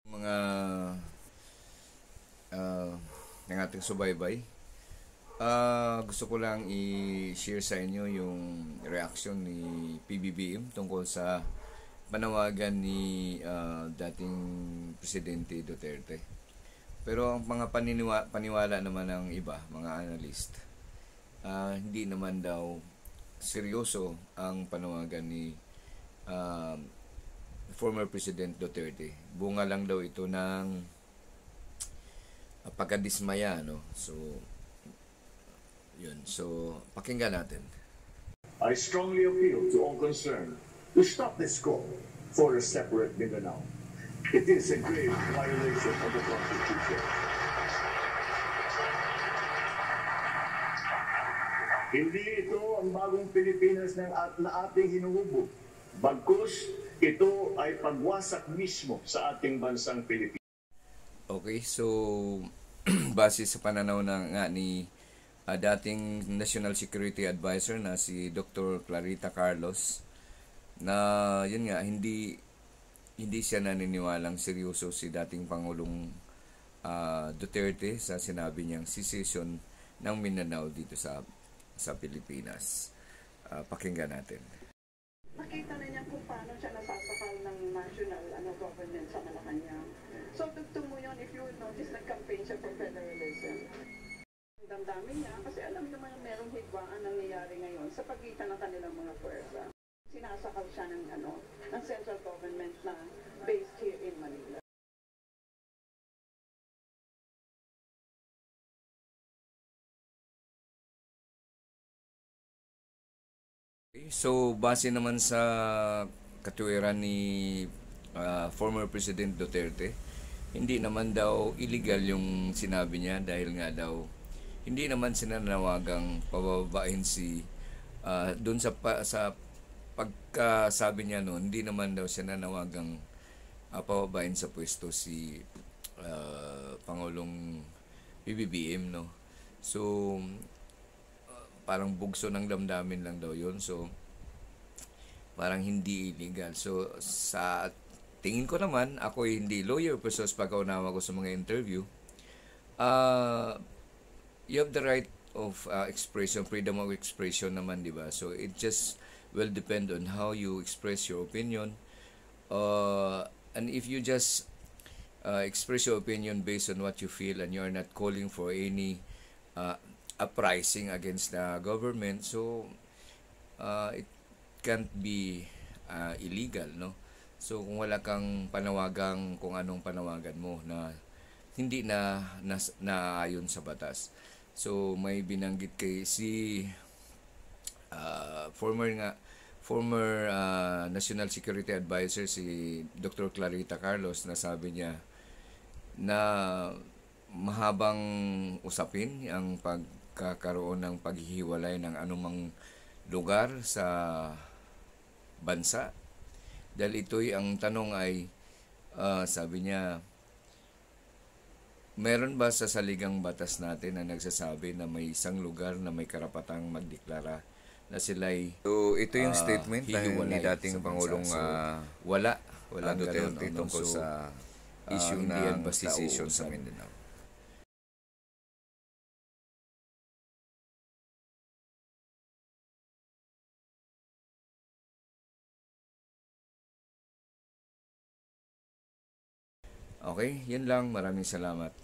Mga uh, ng ating subaybay. Gusto ko lang i-share sa inyo yung reaction ni PBBM tungkol sa panawagan ni dating Presidente Duterte. Pero ang mga paniwala naman ng iba, mga analyst, hindi naman daw seryoso ang panawagan ni uh, former President Duterte. Bunga lang daw ito ng pagkadismaya, no? So, yun. So, pakinggan natin. I strongly appeal to all concerned to stop this call for a separate Mindanao. It is a grave violation of the Constitution. Hindi ito ang bagong Pilipinas na ating hinuhubog. Bagkus, ito ay pagwasak mismo sa ating bansang Pilipinas. Okay, so base sa pananaw nga ni dating National Security Advisor na si Dr. Clarita Carlos, na yun nga, hindi siya naniniwalang seryoso si dating Pangulong Duterte sa sinabi niyang secession ng Mindanao dito sa Pilipinas. Pakinggan natin. Nakita na niya kung paano siya nasasakal ng national government sa Malacanang. So, tugtong mo yun, if you will notice, nag-campaign siya for federalism. Damdamin niya, kasi alam naman na merong higwaan nangyayari ngayon sa pagitan ng kanilang mga puwersa. Sinasakal siya ng central government na based here in Manila. So, base naman sa katuwiran ni former President Duterte, hindi naman daw illegal yung sinabi niya dahil nga daw hindi naman sinanawagang pababain si doon sa pagkasabi niya noon, hindi naman daw siya nanawagang pababain sa pwesto si Pangulong PBBM, no. So parang bugso ng damdamin lang daw yun. So, parang hindi illegal. So, sa tingin ko naman, ako hindi lawyer, pero sa pagkaunawa ko sa mga interview, you have the right of expression, freedom of expression naman, di ba? So, it just will depend on how you express your opinion. And if you just express your opinion based on what you feel and you're not calling for any uprising against the government, so it can't be illegal, no. So kung wala kang panawagang kung anong panawagan mo na hindi na naayon sa batas, so may binanggit kay si former National Security Advisor si Dr. Clarita Carlos, na sabi niya na mahabang usapin ang pagkakaroon ng paghihiwalay ng anumang lugar sa bansa. Dahil ito'y, ang tanong ay, sabi niya, meron ba sa saligang batas natin na nagsasabi na may isang lugar na may karapatang magdeklara na sila'y so ito yung statement ni dating Pangulong wala Duterte tungkol sa issue ng secession sa Mindanao. Okay, yun lang. Maraming salamat.